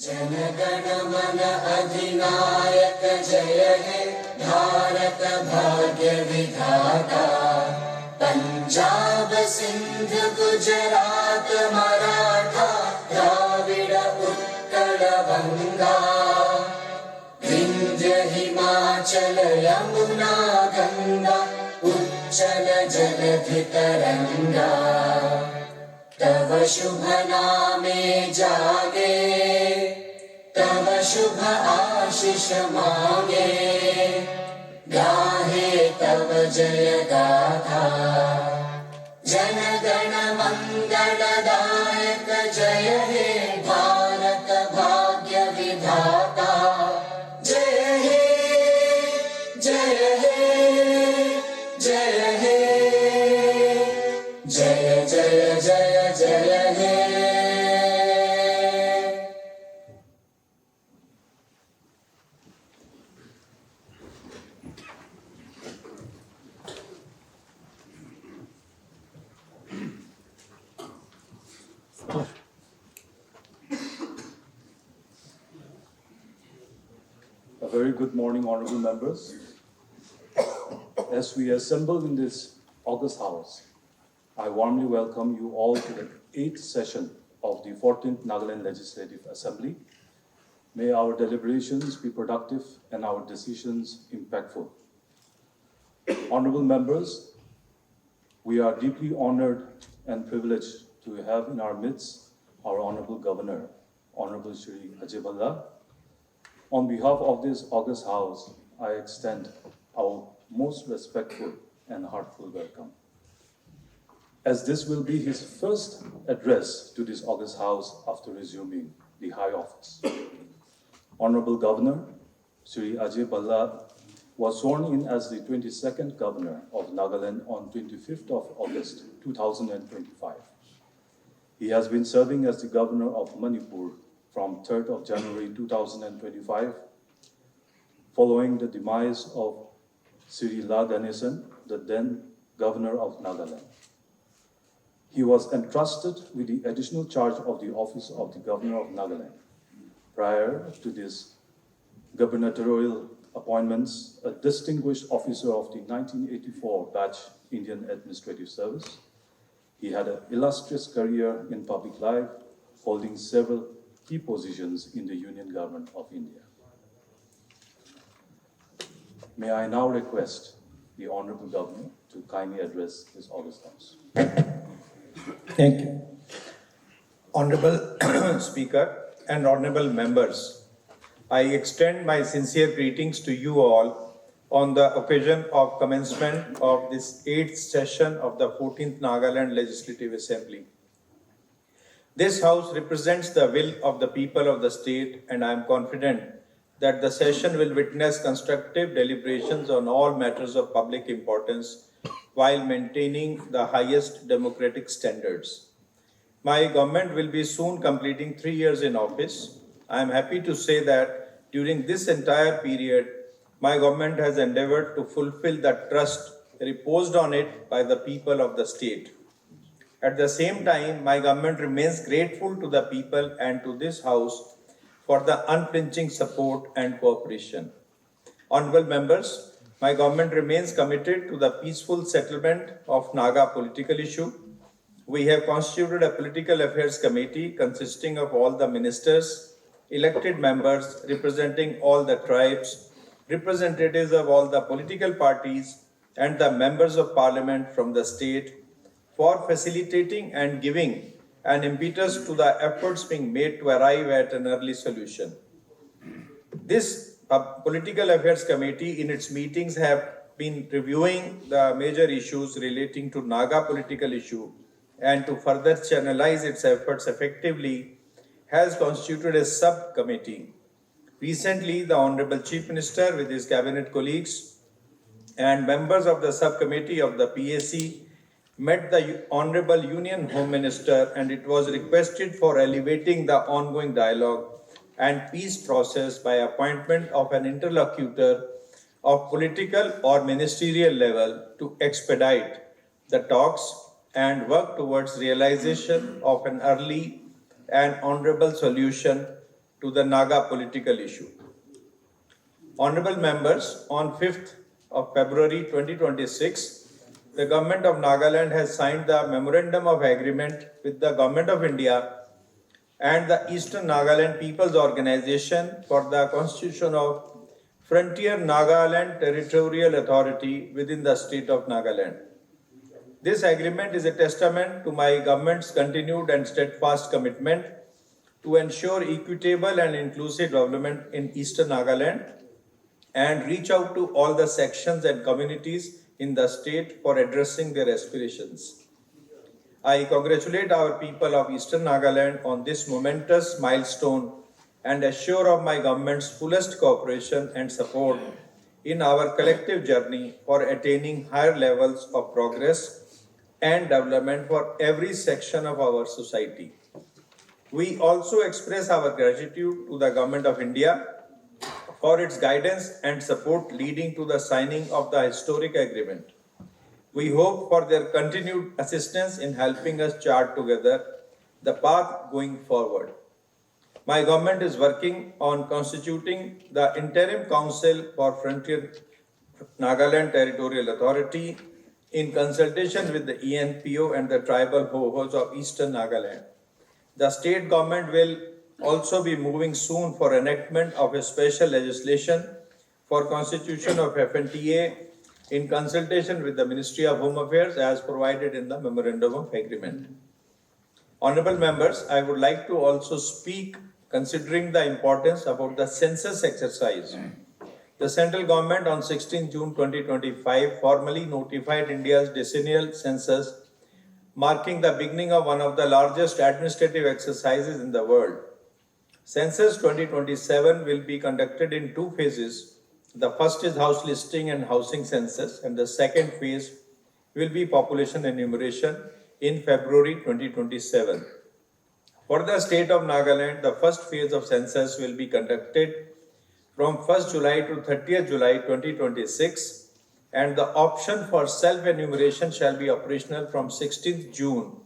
जनगण मन अधिनायक जय हे भारत भाग्य विधाता। पंजाब सिंध गुजरात मराठा द्राविड़ उत्कल बंगा। विंध्य हिमाचल यमुना गंगा उच्चल जलधि तरंगा। तव शुभ नामे जागे तव शुभ आशीष मांगे। गाहे तव जय गाथा जन गण मंगलदायक जय हे भारत भाग्य विधाता। जय हे जय हे जय हे जय जय जय जय हे। A very good morning, honorable members. As we assemble in this August House, I warmly welcome you all to the 8th session of the 14th Nagaland Legislative Assembly. May our deliberations be productive and our decisions impactful. Honorable members, we are deeply honored and privileged to have in our midst our Honorable Governor, Honorable Shri Ajay Bhalla. On behalf of this August House, I extend our most respectful and heartfelt welcome. As this will be his first address to this August House after resuming the high office. Honorable Governor, Shri Ajay Bhalla was sworn in as the 22nd Governor of Nagaland on 25th of August 2025. He has been serving as the Governor of Manipur from 3rd of January 2025, following the demise of Sri La Ganesan, the then Governor of Nagaland. He was entrusted with the additional charge of the office of the Governor of Nagaland. Prior to this gubernatorial appointments, a distinguished officer of the 1984 batch Indian Administrative Service, he had an illustrious career in public life, holding several key positions in the Union Government of India. May I now request the Honorable Governor to kindly address this August House. Thank you. Honorable Speaker and honorable members, I extend my sincere greetings to you all on the occasion of commencement of this 8th session of the 14th Nagaland Legislative Assembly. This House represents the will of the people of the state, and I am confident that the session will witness constructive deliberations on all matters of public importance while maintaining the highest democratic standards. My government will be soon completing 3 years in office. I am happy to say that during this entire period, my government has endeavored to fulfill the trust reposed on it by the people of the state. At the same time, my government remains grateful to the people and to this House for the unflinching support and cooperation. Honorable members, my government remains committed to the peaceful settlement of Naga Political Issue. We have constituted a political affairs committee consisting of all the ministers, elected members representing all the tribes, representatives of all the political parties, and the members of parliament from the state for facilitating and giving an impetus to the efforts being made to arrive at an early solution. This Political Affairs Committee in its meetings have been reviewing the major issues relating to Naga political issue, and to further channelize its efforts effectively has constituted a subcommittee. Recently, the Honorable Chief Minister with his cabinet colleagues and members of the subcommittee of the PAC met the Honorable Union Home Minister, and it was requested for elevating the ongoing dialogue and peace process by appointment of an interlocutor of political or ministerial level to expedite the talks and work towards realization of an early and honorable solution to the Naga Political Issue. Honorable members, on 5th of February 2026, the Government of Nagaland has signed the Memorandum of Agreement with the Government of India and the Eastern Nagaland People's Organization for the constitution of Frontier Nagaland Territorial Authority within the state of Nagaland. This agreement is a testament to my government's continued and steadfast commitment to ensure equitable and inclusive development in Eastern Nagaland and reach out to all the sections and communities in the state for addressing their aspirations. I congratulate our people of Eastern Nagaland on this momentous milestone and assure of my government's fullest cooperation and support in our collective journey for attaining higher levels of progress and development for every section of our society. We also express our gratitude to the Government of India for its guidance and support leading to the signing of the historic agreement. We hope for their continued assistance in helping us chart together the path going forward. My government is working on constituting the Interim Council for Frontier Nagaland Territorial Authority in consultation with the ENPO and the tribal Hohos of Eastern Nagaland. The state government will also be moving soon for enactment of a special legislation for constitution of FNTA in consultation with the Ministry of Home Affairs as provided in the Memorandum of Agreement. Honorable members, I would like to also speak considering the importance about the census exercise. The central government on 16 June 2025 formally notified India's decennial census, marking the beginning of one of the largest administrative exercises in the world. Census 2027 will be conducted in two phases. The first is house listing and housing census, and the second phase will be population enumeration in February 2027. For the state of Nagaland, the first phase of census will be conducted from 1st July to 30th July 2026, and the option for self-enumeration shall be operational from 16th June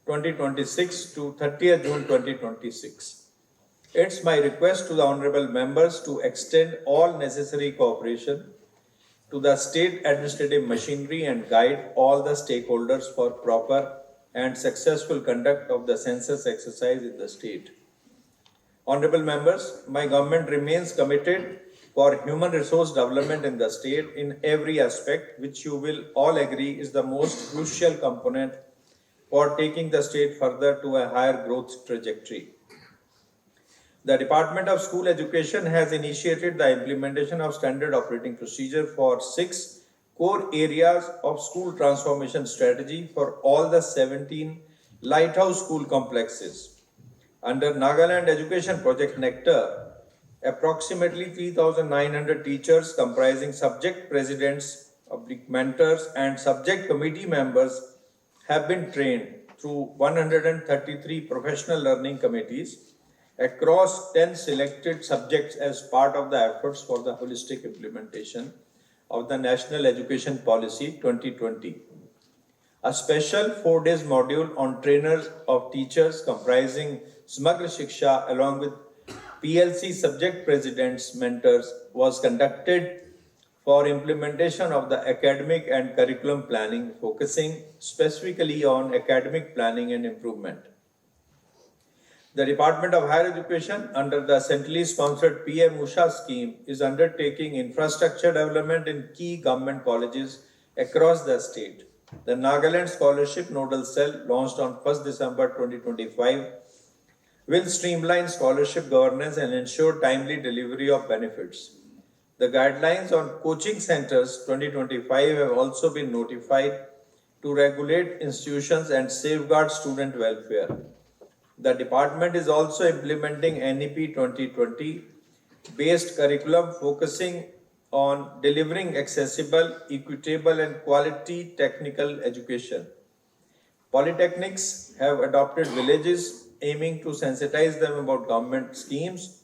2026 to 30th June 2026. It's my request to the honorable members to extend all necessary cooperation to the state administrative machinery and guide all the stakeholders for proper and successful conduct of the census exercise in the state. Honorable members, my government remains committed for human resource development in the state in every aspect, which you will all agree is the most crucial component for taking the state further to a higher growth trajectory. The Department of School Education has initiated the implementation of standard operating procedure for 6 core areas of school transformation strategy for all the 17 lighthouse school complexes. Under Nagaland Education Project Nectar, approximately 3,900 teachers comprising subject presidents, mentors and subject committee members have been trained through 133 professional learning committees across 10 selected subjects as part of the efforts for the holistic implementation of the National Education Policy 2020. A special 4 days module on trainers of teachers comprising Smagra Shiksha along with PLC subject presidents mentors was conducted for implementation of the academic and curriculum planning, focusing specifically on academic planning and improvement. The Department of Higher Education, under the centrally sponsored PM Usha scheme, is undertaking infrastructure development in key government colleges across the state. The Nagaland Scholarship Nodal Cell, launched on 1st December 2025, will streamline scholarship governance and ensure timely delivery of benefits. The guidelines on coaching centers 2025 have also been notified to regulate institutions and safeguard student welfare. The department is also implementing NEP 2020 based curriculum focusing on delivering accessible, equitable and quality technical education. Polytechnics have adopted villages aiming to sensitize them about government schemes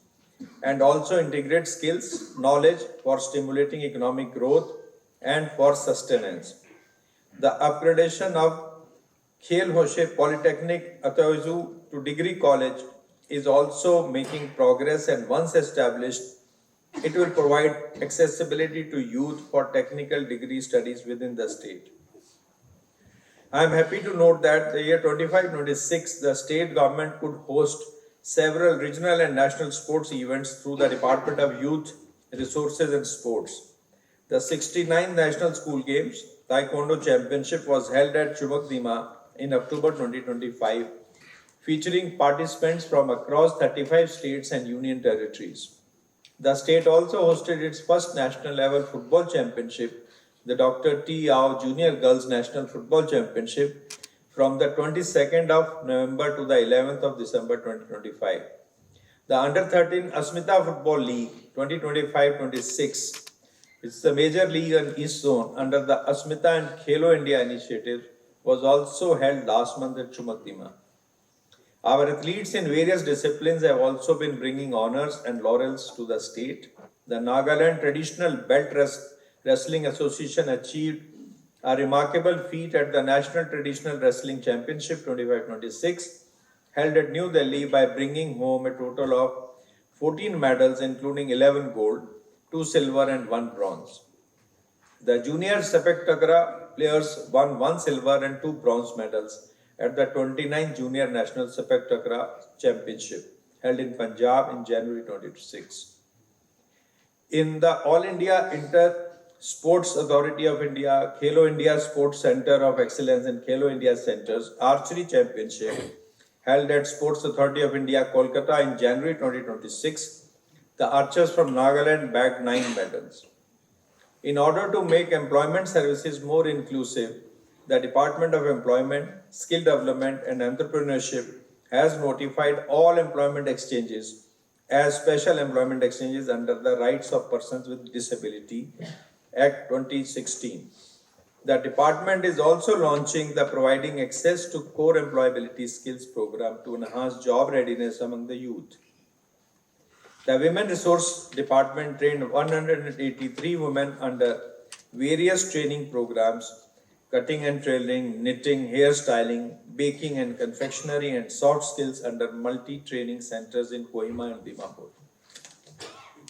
and also integrate skills, knowledge for stimulating economic growth and for sustenance. The upgradation of Khel Hoshe Polytechnic Ataozu to Degree College is also making progress, and once established, it will provide accessibility to youth for technical degree studies within the state. I am happy to note that the year 25-26, the state government could host several regional and national sports events through the Department of Youth, Resources and Sports. The 69th National School Games Taekwondo Championship was held at Chumukdima in October 2025, featuring participants from across 35 states and union territories. The state also hosted its first national level football championship, the Dr. T. Yao Junior Girls National Football Championship, from the 22nd of November to the 11th of December 2025. The Under-13 Asmita Football League 2025-26, it's the major league in East Zone under the Asmita and Khelo India initiative, was also held last month at Chumukdima. Our athletes in various disciplines have also been bringing honors and laurels to the state. The Nagaland Traditional Belt Wrestling Association achieved a remarkable feat at the National Traditional Wrestling Championship 25-26, held at New Delhi, by bringing home a total of 14 medals, including 11 gold, 2 silver and 1 bronze. The Junior Sepak Takraw players won 1 silver and 2 bronze medals at the 29th Junior National Sepak Takraw Championship, held in Punjab in January 2026. In the All India Sports Authority of India, Khelo India Sports Center of Excellence and Khelo India Centers Archery Championship, held at Sports Authority of India, Kolkata in January 2026, the archers from Nagaland bagged 9 medals. In order to make employment services more inclusive, the Department of Employment, Skill Development and Entrepreneurship has notified all employment exchanges as special employment exchanges under the Rights of Persons with Disability Act 2016. The department is also launching the Providing Access to Core Employability Skills program to enhance job readiness among the youth. The Women Resource Department trained 183 women under various training programs: cutting and tailoring, knitting, hairstyling, baking and confectionery, and soft skills under multi-training centers in Kohima and Dimapur.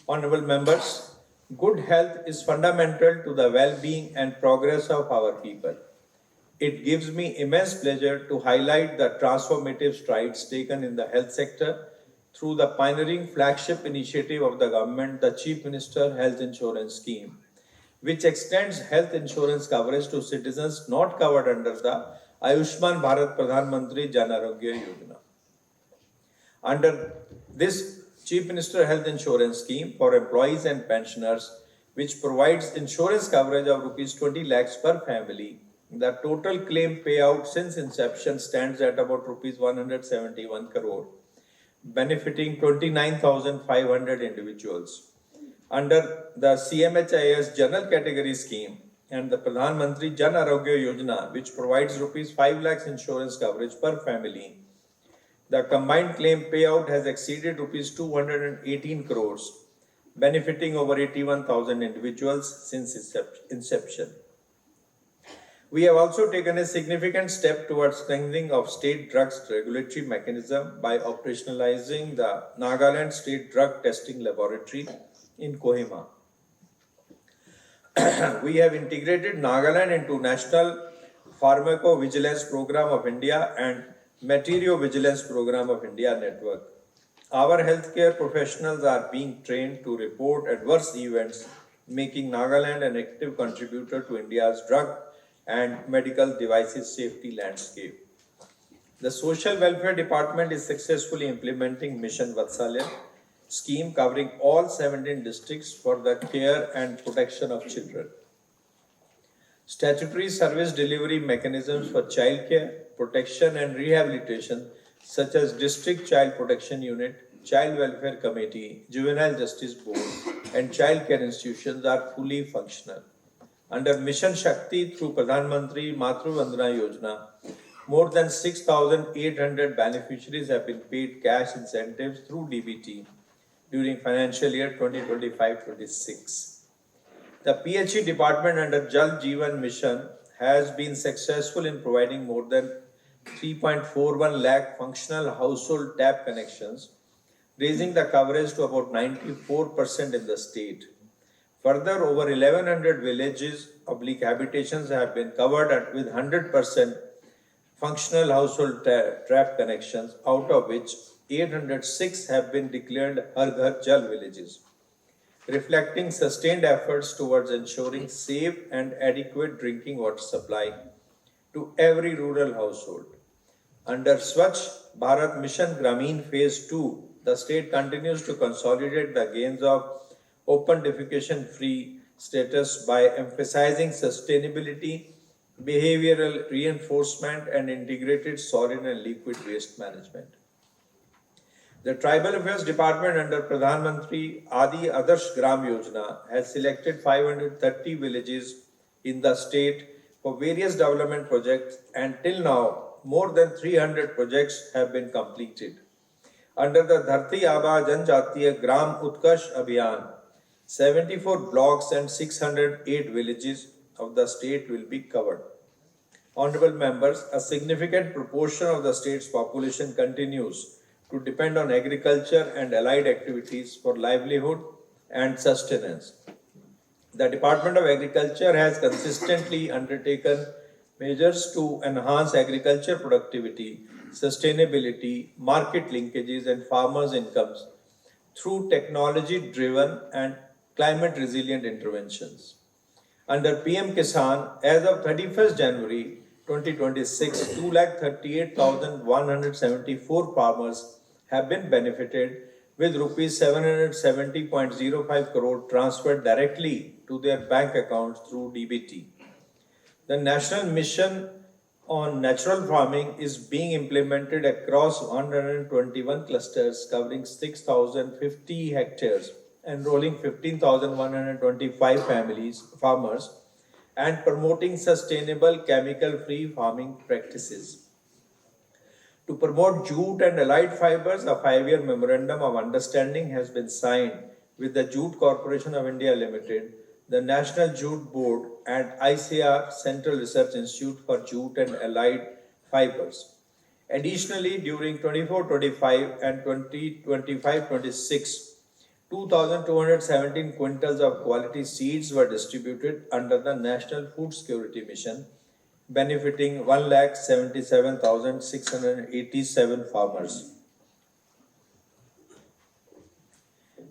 Honorable members, good health is fundamental to the well-being and progress of our people. It gives me immense pleasure to highlight the transformative strides taken in the health sector through the pioneering flagship initiative of the government, the Chief Minister Health Insurance Scheme, which extends health insurance coverage to citizens not covered under the Ayushman Bharat Pradhan Mantri Jan Arogya Yojana. Under this Chief Minister Health Insurance Scheme for employees and pensioners, which provides insurance coverage of Rs 20 lakhs per family, the total claim payout since inception stands at about Rs 171 crore, benefiting 29,500 individuals. Under the CMHIS General Category Scheme and the Pradhan Mantri Jan Arogya Yojana, which provides Rs 5 lakhs insurance coverage per family, the combined claim payout has exceeded Rs 218 crores, benefiting over 81,000 individuals since inception. We have also taken a significant step towards strengthening of state drugs regulatory mechanism by operationalizing the Nagaland State Drug Testing Laboratory in Kohima. We have integrated Nagaland into National Pharmacovigilance Program of India and Material-Vigilance Program of India network. Our healthcare professionals are being trained to report adverse events, making Nagaland an active contributor to India's drug and medical devices safety landscape. The Social Welfare Department is successfully implementing Mission Vatsalya scheme covering all 17 districts for the care and protection of children. Statutory service delivery mechanisms for child care, protection and rehabilitation, such as District Child Protection Unit, Child Welfare Committee, Juvenile Justice Board, and child care institutions are fully functional. Under Mission Shakti through Pradhan Mantri Matru Vandana Yojana, more than 6,800 beneficiaries have been paid cash incentives through DBT during financial year 2025-26. The PHE department under Jal Jeevan Mission has been successful in providing more than 3.41 lakh functional household tap connections, raising the coverage to about 94% in the state. Further, over 1100 villages oblique habitations have been covered with 100% functional household tap connections, out of which 806 have been declared Har Ghar Jal villages, reflecting sustained efforts towards ensuring safe and adequate drinking water supply to every rural household. Under Swachh Bharat Mission Grameen Phase 2, the state continues to consolidate the gains of open defecation free status by emphasizing sustainability, behavioral reinforcement, and integrated solid and liquid waste management. The Tribal Affairs Department under Pradhan Mantri Adi Adarsh Gram Yojana has selected 530 villages in the state for various development projects, and till now, more than 300 projects have been completed. Under the Dharti Aba Janjatiya Gram Utkarsh Abhiyan, 74 blocks and 608 villages of the state will be covered. Honorable members, a significant proportion of the state's population continues to depend on agriculture and allied activities for livelihood and sustenance. The Department of Agriculture has consistently undertaken measures to enhance agriculture productivity, sustainability, market linkages, and farmers' incomes through technology-driven and climate-resilient interventions. Under PM Kisan, as of 31st January 2026, 238,174 farmers have been benefited with rupees 770.05 crore transferred directly to their bank accounts through DBT. The National Mission on Natural Farming is being implemented across 121 clusters covering 6,050 hectares, enrolling 15,125 farmers, and promoting sustainable chemical-free farming practices. To promote jute and allied fibers, a 5-year memorandum of understanding has been signed with the Jute Corporation of India Limited, the National Jute Board, and ICAR Central Research Institute for Jute and Allied Fibers. Additionally, during 24-25 and 2025-26, 2,217 quintals of quality seeds were distributed under the National Food Security Mission, benefiting 1,77,687 farmers.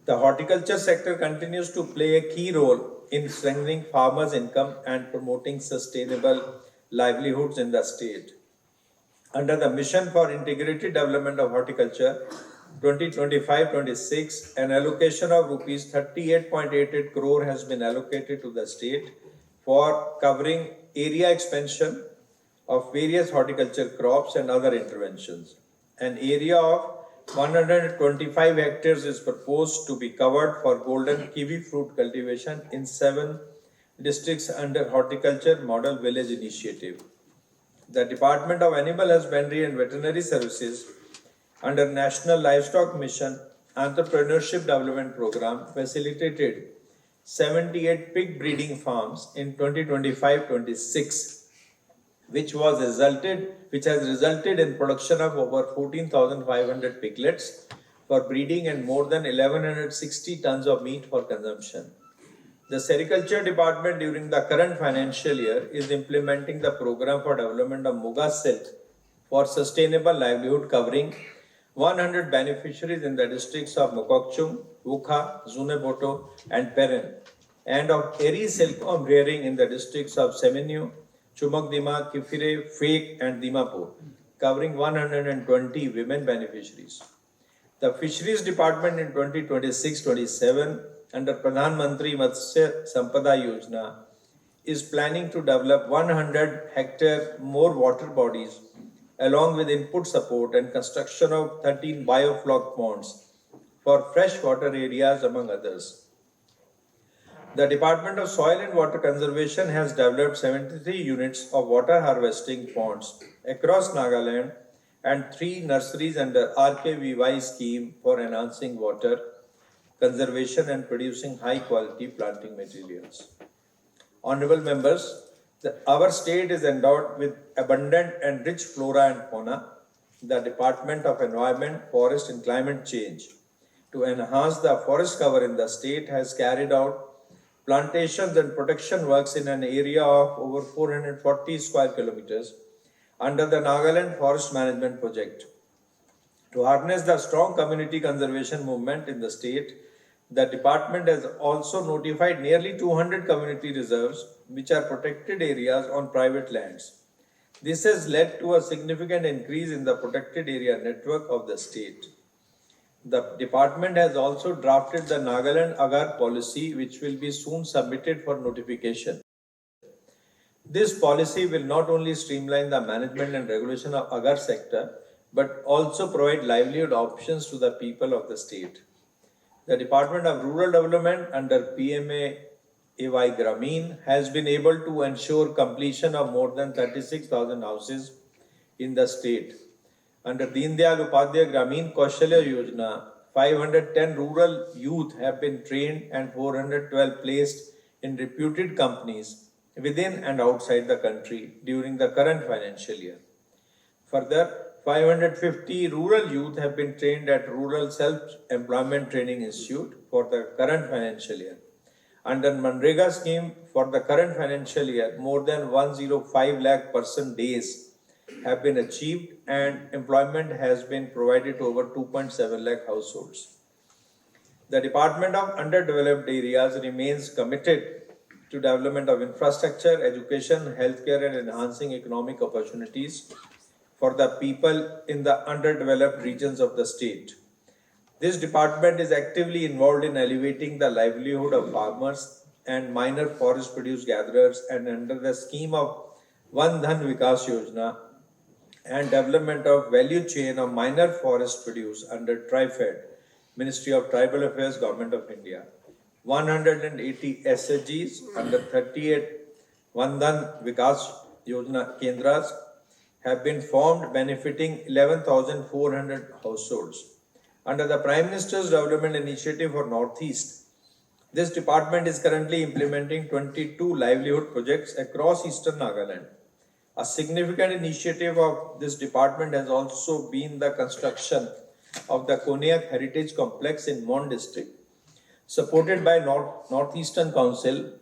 The horticulture sector continues to play a key role in strengthening farmers' income and promoting sustainable livelihoods in the state. Under the Mission for Integrated Development of Horticulture 2025-26, an allocation of rupees 38.88 crore has been allocated to the state for covering area expansion of various horticulture crops and other interventions. An area of 125 hectares is proposed to be covered for golden kiwi fruit cultivation in 7 districts under Horticulture Model Village Initiative. The Department of Animal Husbandry and Veterinary Services under National Livestock Mission Entrepreneurship Development Program facilitated 78 pig breeding farms in 2025-26, which has resulted in production of over 14,500 piglets for breeding and more than 1,160 tons of meat for consumption. The Sericulture Department during the current financial year is implementing the program for development of Muga silk for sustainable livelihood covering 100 beneficiaries in the districts of Mokokchung, Wukha, Zuneboto, and Peren, and of Eri silkworm rearing in the districts of Seminyu, Chumokdima, Kifire, Fake, and Dimapur, covering 120 women beneficiaries. The Fisheries Department in 2026-27 under Pradhan Mantri Matsya Sampada Yojana is planning to develop 100 hectare more water bodies along with input support and construction of 13 biofloc ponds for freshwater areas among others. The Department of Soil and Water Conservation has developed 73 units of water harvesting ponds across Nagaland and 3 nurseries under RKVY scheme for enhancing water conservation and producing high quality planting materials. Honorable members, Our state is endowed with abundant and rich flora and fauna. The Department of Environment, Forest and Climate Change, to enhance the forest cover in the state, has carried out plantations and protection works in an area of over 440 square kilometers under the Nagaland Forest Management Project. To harness the strong community conservation movement in the state, the department has also notified nearly 200 community reserves, which are protected areas on private lands. This has led to a significant increase in the protected area network of the state. The department has also drafted the Nagaland Agar policy, which will be soon submitted for notification. This policy will not only streamline the management and regulation of Agar sector, but also provide livelihood options to the people of the state. The Department of Rural Development under PMAY Grameen has been able to ensure completion of more than 36,000 houses in the state. Under Deen Dayal Upadhyay Grameen Kaushalya Yojana, 510 rural youth have been trained and 412 placed in reputed companies within and outside the country during the current financial year. Further, 550 rural youth have been trained at Rural Self-Employment Training Institute for the current financial year. Under Manrega scheme for the current financial year, more than 105 lakh person days have been achieved and employment has been provided to over 2.7 lakh households. The Department of Underdeveloped Areas remains committed to development of infrastructure, education, healthcare and enhancing economic opportunities for the people in the underdeveloped regions of the state. This department is actively involved in elevating the livelihood of farmers and minor forest produce gatherers, and under the scheme of Van Dhan Vikas Yojana and development of value chain of minor forest produce under TriFed, Ministry of Tribal Affairs, Government of India. 180 SHGs under 38 Van Dhan Vikas Yojana Kendras have been formed, benefiting 11,400 households. Under the Prime Minister's Development Initiative for Northeast, this department is currently implementing 22 livelihood projects across eastern Nagaland. A significant initiative of this department has also been the construction of the Konyak Heritage Complex in Mon district, supported by Northeastern Council,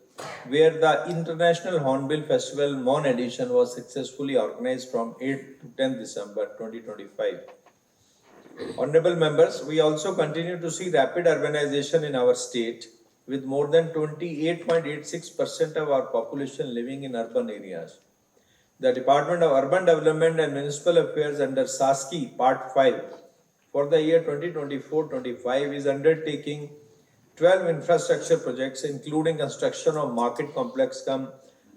where the International Hornbill Festival Mon edition was successfully organized from 8 to 10 December 2025. Honorable members, we also continue to see rapid urbanization in our state, with more than 28.86% of our population living in urban areas. The Department of Urban Development and Municipal Affairs under SASKI Part 5 for the year 2024-25 is undertaking 12 infrastructure projects, including construction of market complex cum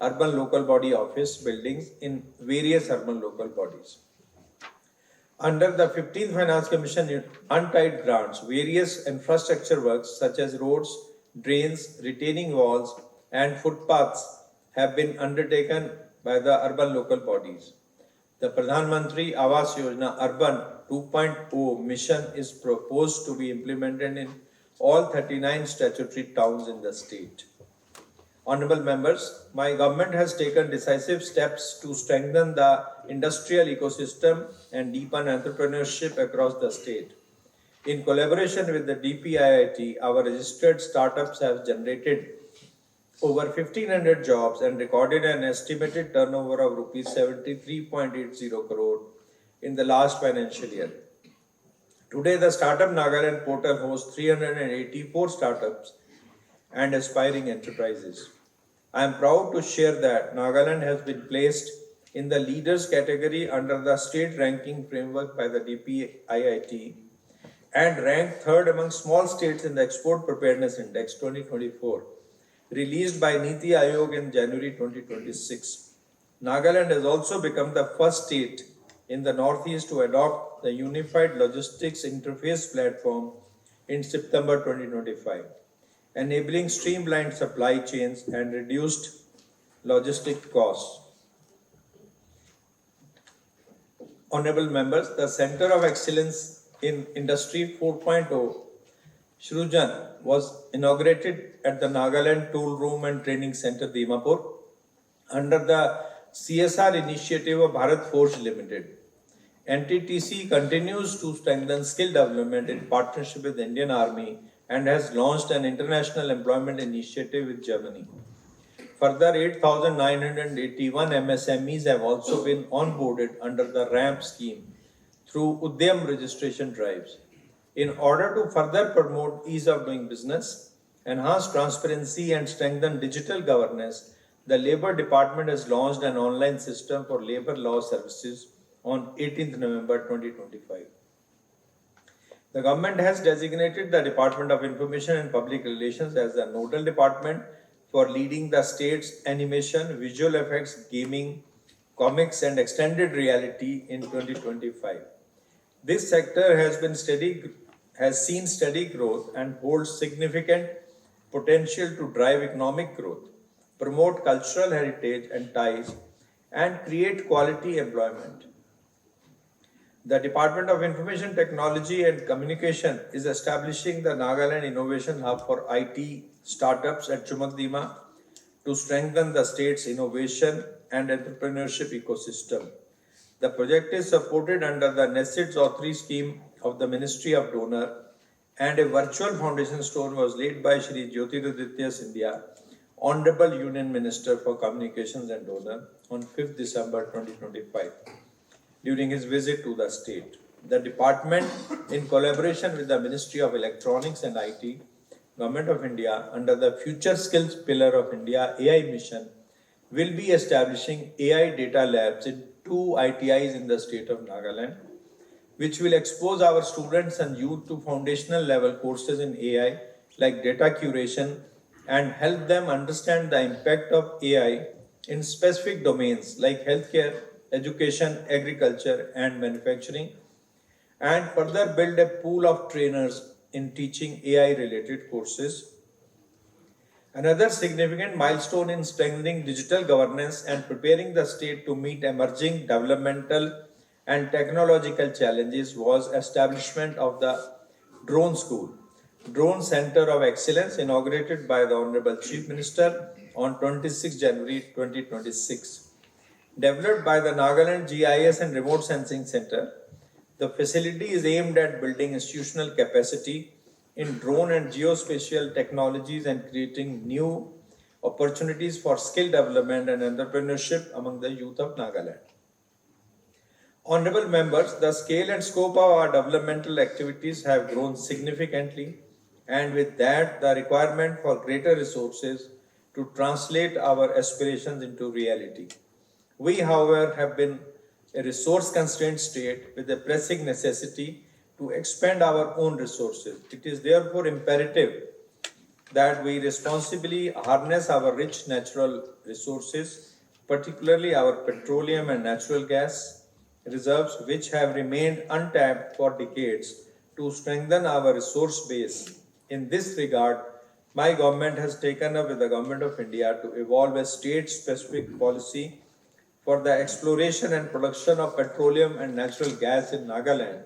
urban local body office buildings in various urban local bodies. Under the 15th Finance Commission untied grants, various infrastructure works such as roads, drains, retaining walls and footpaths have been undertaken by the urban local bodies. The Pradhan Mantri Awas Yojana Urban 2.0 mission is proposed to be implemented in all 39 statutory towns in the state. Honorable members, my government has taken decisive steps to strengthen the industrial ecosystem and deepen entrepreneurship across the state. In collaboration with the DPIIT, our registered startups have generated over 1,500 jobs and recorded an estimated turnover of rupees 73.80 crore in the last financial year. Today, the Startup Nagaland portal hosts 384 startups and aspiring enterprises. I am proud to share that Nagaland has been placed in the leaders category under the state ranking framework by the DPIIT and ranked third among small states in the Export Preparedness Index 2024, released by Niti Aayog in January 2026. Nagaland has also become the first state in the Northeast to adopt the Unified Logistics Interface Platform in September 2025, enabling streamlined supply chains and reduced logistic costs. Honorable members, the Center of Excellence in Industry 4.0, Shrujan, was inaugurated at the Nagaland Tool Room and Training Center, Dimapur, under the CSR initiative of Bharat Forge Limited. NTTC continues to strengthen skill development in partnership with the Indian Army and has launched an international employment initiative with Germany. Further, 8,981 MSMEs have also been onboarded under the RAMP scheme through Udyam registration drives. In order to further promote ease of doing business, enhance transparency and strengthen digital governance, the Labour Department has launched an online system for labour law services on 18th November 2025. The government has designated the Department of Information and Public Relations as the nodal department for leading the state's animation, visual effects, gaming, comics and extended reality in 2025. This sector has seen steady growth and holds significant potential to drive economic growth, promote cultural heritage and ties, and create quality employment. The Department of Information Technology and Communication is establishing the Nagaland Innovation Hub for IT startups at Chumagdima to strengthen the state's innovation and entrepreneurship ecosystem. The project is supported under the NESIT's Authority scheme of the Ministry of Donor, and a virtual foundation stone was laid by Shri Jyotiraditya Scindia, Honorable Union Minister for Communications and Donor, on 5th December 2025. During his visit to the state, the department, in collaboration with the Ministry of Electronics and IT, Government of India, under the Future Skills Pillar of India AI Mission, will be establishing AI data labs in 2 ITIs in the state of Nagaland, which will expose our students and youth to foundational level courses in AI like data curation and help them understand the impact of AI in specific domains like healthcare, education, agriculture, and manufacturing, and further build a pool of trainers in teaching AI related courses. Another significant milestone in strengthening digital governance and preparing the state to meet emerging developmental and technological challenges was establishment of the Drone School, Drone Center of Excellence, inaugurated by the Honorable Chief Minister on 26 January 2026. Developed by the Nagaland GIS and Remote Sensing Center, the facility is aimed at building institutional capacity in drone and geospatial technologies and creating new opportunities for skill development and entrepreneurship among the youth of Nagaland. Honorable members, the scale and scope of our developmental activities have grown significantly, and with that, the requirement for greater resources to translate our aspirations into reality. We, however, have been a resource-constrained state with a pressing necessity to expand our own resources. It is therefore imperative that we responsibly harness our rich natural resources, particularly our petroleum and natural gas reserves, which have remained untapped for decades, to strengthen our resource base. In this regard, my government has taken up with the Government of India to evolve a state-specific policy for the exploration and production of petroleum and natural gas in Nagaland,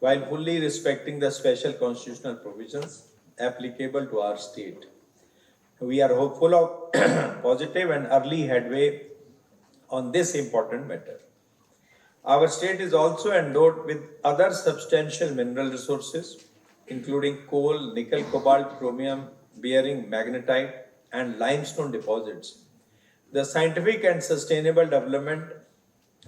while fully respecting the special constitutional provisions applicable to our state. We are hopeful of positive and early headway on this important matter. Our state is also endowed with other substantial mineral resources, including coal, nickel, cobalt, chromium, bearing, magnetite, and limestone deposits. The scientific and sustainable development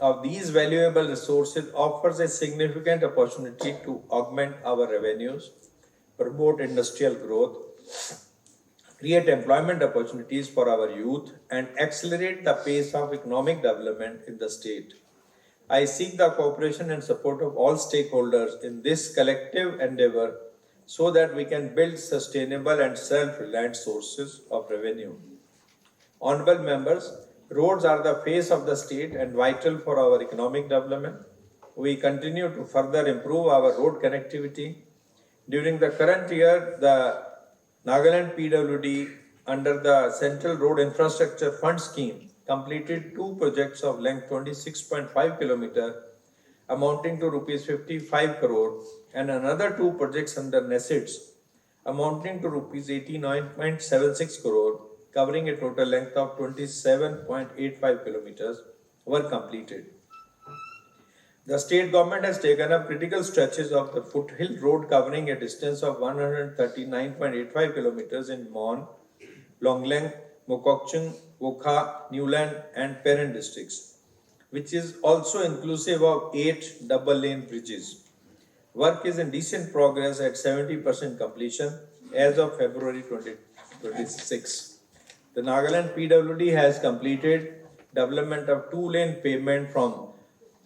of these valuable resources offers a significant opportunity to augment our revenues, promote industrial growth, create employment opportunities for our youth, and accelerate the pace of economic development in the state. I seek the cooperation and support of all stakeholders in this collective endeavor so that we can build sustainable and self-reliant sources of revenue. Honorable members, roads are the face of the state and vital for our economic development. We continue to further improve our road connectivity. During the current year, the Nagaland PWD, under the Central Road Infrastructure Fund scheme, completed 2 projects of length 26.5 km amounting to rupees 55 crore and another 2 projects under NESITS amounting to rupees 89.76 crore, covering a total length of 27.85 kilometers, were completed. The state government has taken up critical stretches of the foothill road covering a distance of 139.85 kilometers in Mon, Longleng, Mokokchung, Wokha, Newland and Peren districts, which is also inclusive of 8 double-lane bridges. Work is in decent progress at 70% completion as of February 2026. The Nagaland PWD has completed development of 2-lane pavement from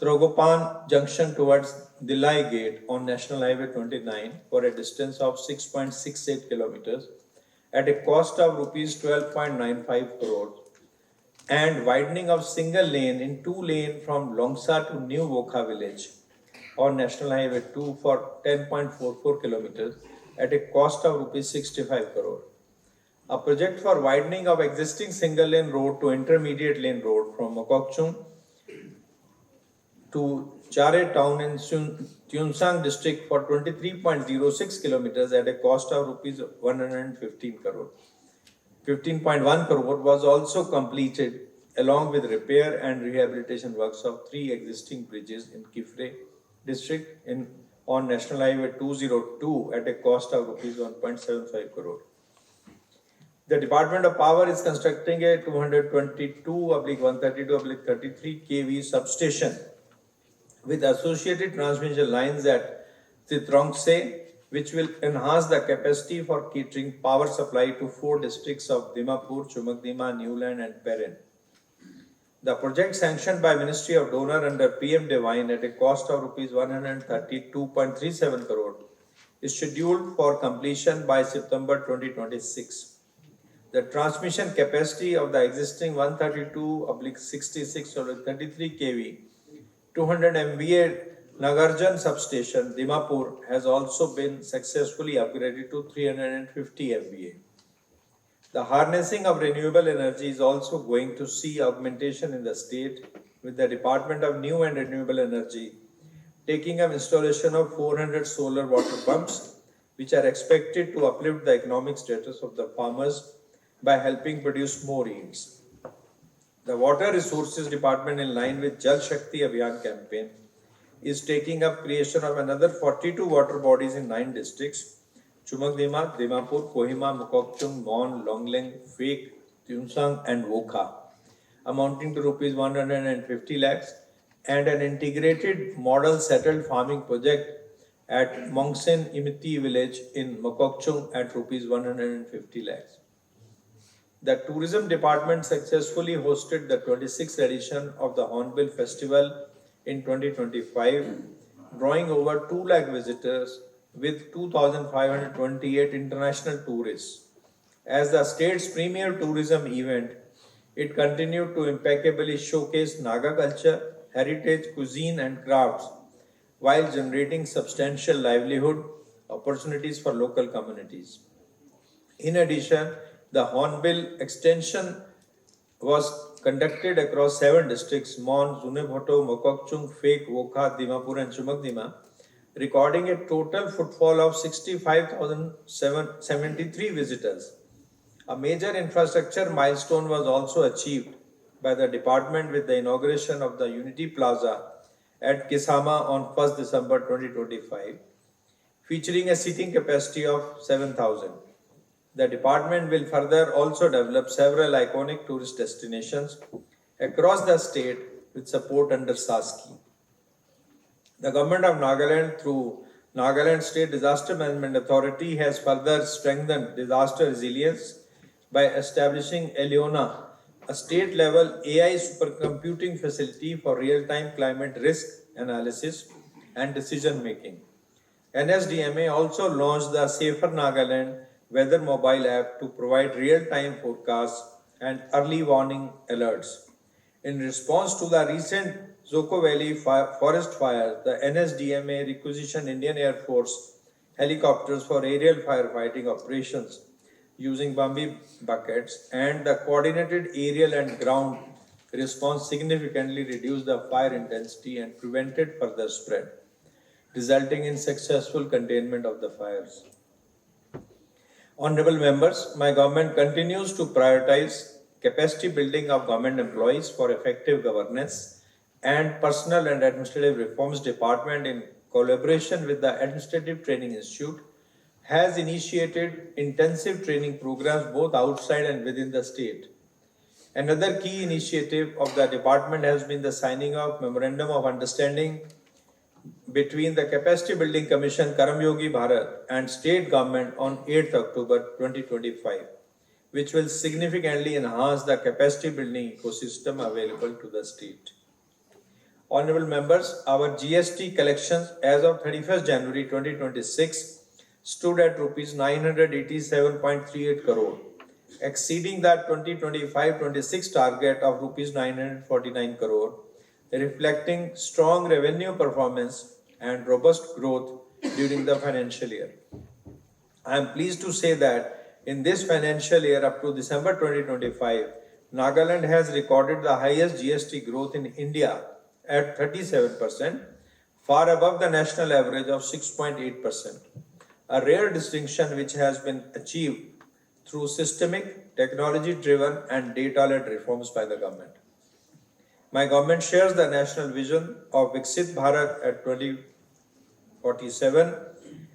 Trogopan Junction towards Dilai Gate on National Highway 29 for a distance of 6.68 kilometers at a cost of rupees 12.95 crores, and widening of single lane in 2-lane from Longsa to New Wokha village on National Highway 2 for 10.44 kilometers at a cost of rupees 65 crore. A project for widening of existing single lane road to intermediate lane road from Mokokchung to Chare town in Tuensang district for 23.06 kilometers at a cost of rupees 115 crore. 15.1 crore was also completed along with repair and rehabilitation works of 3 existing bridges in Kifre district on National Highway 202 at a cost of rupees 1.75 crore. The Department of Power is constructing a 222/132/33 kV substation with associated transmission lines at Titrongse, which will enhance the capacity for catering power supply to 4 districts of Dimapur, Chumagdima, Newland and Peren. The project sanctioned by Ministry of Donor under PM Devine at a cost of rupees 132.37 crore is scheduled for completion by September 2026. The transmission capacity of the existing 132/66/33 kV 200 MVA Nagarjan substation, Dimapur, has also been successfully upgraded to 350 MVA. The harnessing of renewable energy is also going to see augmentation in the state, with the Department of New and Renewable Energy taking up installation of 400 solar water pumps, which are expected to uplift the economic status of the farmers by helping produce more yields. The Water Resources Department, in line with Jal Shakti Abhiyan campaign, is taking up creation of another 42 water bodies in 9 districts: Chumagdima, Dimapur, Kohima, Mokokchung, Mon, Longleng, Phek, Tuensang and Wokha, amounting to rupees 150 lakhs, and an integrated model settled farming project at Mongsen Imiti village in Mokokchung at rupees 150 lakhs. The Tourism Department successfully hosted the 26th edition of the Hornbill Festival in 2025, drawing over 2 lakh visitors with 2,528 international tourists. As the state's premier tourism event, it continued to impeccably showcase Naga culture, heritage, cuisine and crafts while generating substantial livelihood opportunities for local communities. In addition, the Hornbill extension was conducted across 7 districts: Mon, Zunebhoto, Mokokchung, Phek, Wokha, Dimapur and Chumagdima, recording a total footfall of 65,073 visitors. A major infrastructure milestone was also achieved by the department with the inauguration of the Unity Plaza at Kisama on 1st December 2025, featuring a seating capacity of 7,000. The department will further also develop several iconic tourist destinations across the state with support under SASKI. The government of Nagaland, through Nagaland State Disaster Management Authority, has further strengthened disaster resilience by establishing Eleona, a state-level AI supercomputing facility for real-time climate risk analysis and decision-making. NSDMA also launched the Safer Nagaland Weather Mobile app to provide real-time forecasts and early warning alerts. In response to the recent Zoko Valley forest fire, the NSDMA requisitioned Indian Air Force helicopters for aerial firefighting operations using Bambi buckets, and the coordinated aerial and ground response significantly reduced the fire intensity and prevented further spread, resulting in successful containment of the fires. Honorable members, my government continues to prioritize capacity building of government employees for effective governance, and Personal and Administrative Reforms Department, in collaboration with the Administrative Training Institute, has initiated intensive training programs both outside and within the state. Another key initiative of the department has been the signing of Memorandum of Understanding between the Capacity Building Commission Karamyogi Bharat and state government on 8th October 2025, which will significantly enhance the capacity building ecosystem available to the state. Honorable members, our GST collections as of 31st January 2026 stood at rupees 987.38 crore, exceeding the 2025-26 target of rupees 949 crore, reflecting strong revenue performance and robust growth during the financial year. I am pleased to say that in this financial year up to December 2025, Nagaland has recorded the highest GST growth in India at 37%, far above the national average of 6.8%, a rare distinction which has been achieved through systemic, technology-driven and data-led reforms by the government. My government shares the national vision of Viksit Bharat at 2047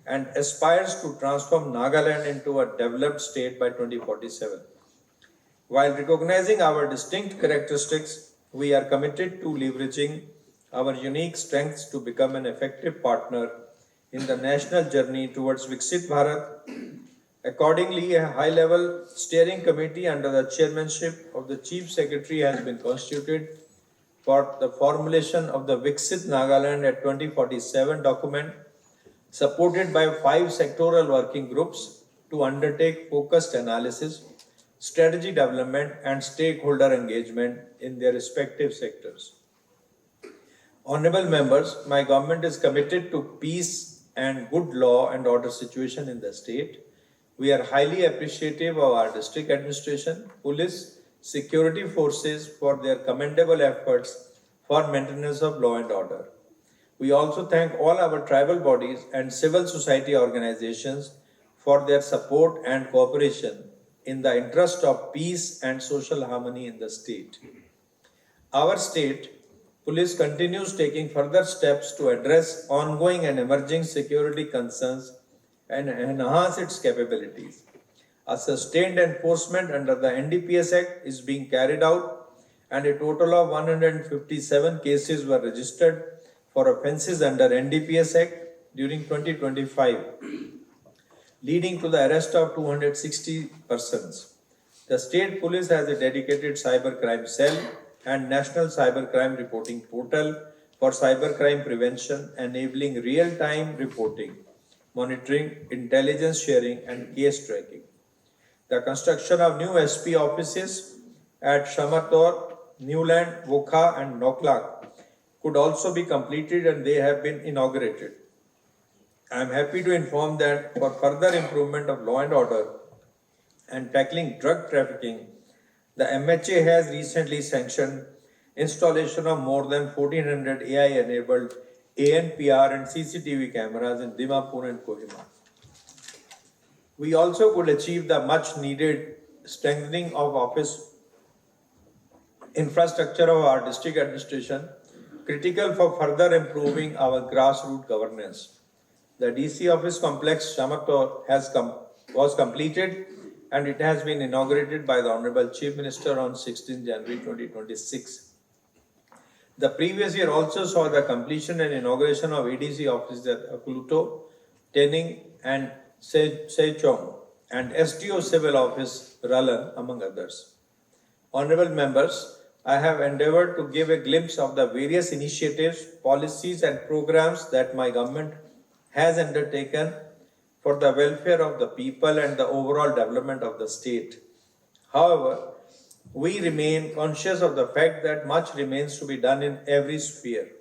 and aspires to transform Nagaland into a developed state by 2047. While recognizing our distinct characteristics, we are committed to leveraging our unique strengths to become an effective partner in the national journey towards Viksit Bharat. Accordingly, a high-level steering committee under the chairmanship of the Chief Secretary has been constituted for the formulation of the Viksit Nagaland at 2047 document, supported by 5 sectoral working groups to undertake focused analysis, strategy development and stakeholder engagement in their respective sectors. Honorable members, my government is committed to peace and good law and order situation in the state. We are highly appreciative of our district administration, police, security forces for their commendable efforts for maintenance of law and order. We also thank all our tribal bodies and civil society organizations for their support and cooperation in the interest of peace and social harmony in the state. Our state police continues taking further steps to address ongoing and emerging security concerns and enhance its capabilities. A sustained enforcement under the NDPS Act is being carried out, and a total of 157 cases were registered for offences under NDPS Act during 2025, leading to the arrest of 260 persons. The state police has a dedicated cybercrime cell and National Cybercrime Reporting Portal for cybercrime prevention, enabling real-time reporting, monitoring, intelligence sharing, and case tracking. The construction of new SP offices at Shamator, Newland, Vokha, and Noklak could also be completed, and they have been inaugurated. I am happy to inform that for further improvement of law and order and tackling drug trafficking, the MHA has recently sanctioned installation of more than 1400 AI-enabled ANPR and CCTV cameras in Dimapur and Kohima. We also could achieve the much needed strengthening of office infrastructure of our district administration, critical for further improving our grassroots governance. The DC office complex Shamator was completed, and it has been inaugurated by the Honorable Chief Minister on 16 January 2026. The previous year also saw the completion and inauguration of ADC offices at Akuluto, Tening and Sechong, and SDO Civil Office, Ralan, among others. Honorable members, I have endeavored to give a glimpse of the various initiatives, policies and programs that my government has undertaken for the welfare of the people and the overall development of the state. However, we remain conscious of the fact that much remains to be done in every sphere.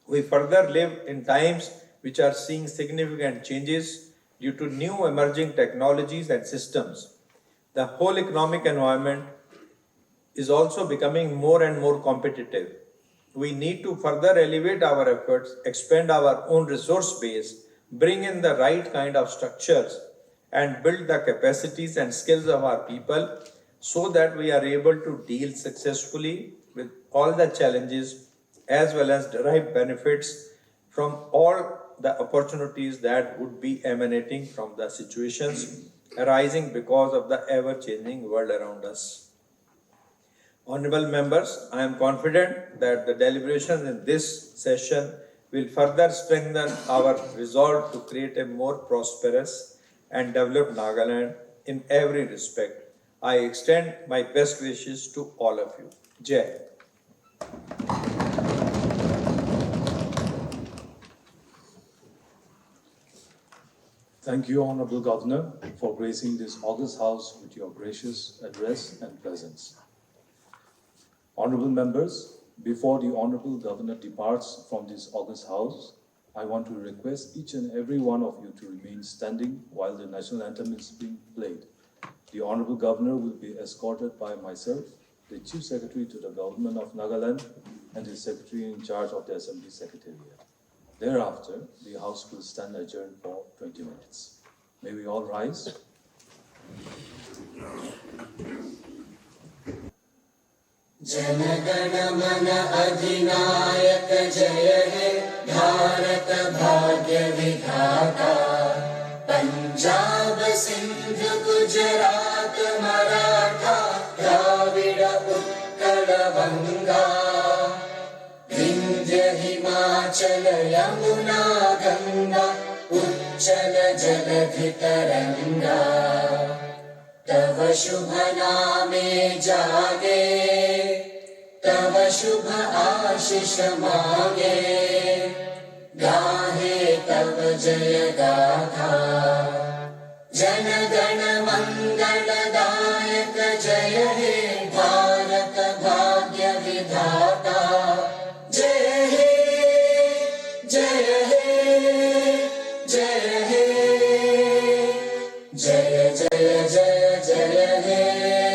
We further live in times which are seeing significant changes due to new emerging technologies and systems. The whole economic environment is also becoming more and more competitive. We need to further elevate our efforts, expand our own resource base, bring in the right kind of structures, and build the capacities and skills of our people so that we are able to deal successfully with all the challenges as well as derive benefits from all the opportunities that would be emanating from the situations arising because of the ever-changing world around us. Honorable members, I am confident that the deliberations in this session will further strengthen our resolve to create a more prosperous and developed Nagaland in every respect. I extend my best wishes to all of you. Jai. Thank you, Honorable Governor, for gracing this august house with your gracious address and presence. Honorable members, before the Honorable Governor departs from this august house, I want to request each and every one of you to remain standing while the national anthem is being played. The Honorable Governor will be escorted by myself, the Chief Secretary to the Government of Nagaland, and the Secretary in charge of the Assembly Secretariat. Thereafter, the House will stand adjourned for 20 minutes. May we all rise? जनगण मन अधिनायक जय हे भारत भाग्य विधाता पंजाब सिंध गुजरात मराठा द्राविड़ उत्कल बंगा विंध्य हिमाचल यमुना गंगा उच्चल जलधि तरंगा तव शुभ नामे जागे तव शुभ आशीष मांगे गाहे तव जय गाथा जन गण मंगलदायक जय हे भारत भाग्य विधाता जय हे जय हे जय हे जय जय जय जय हे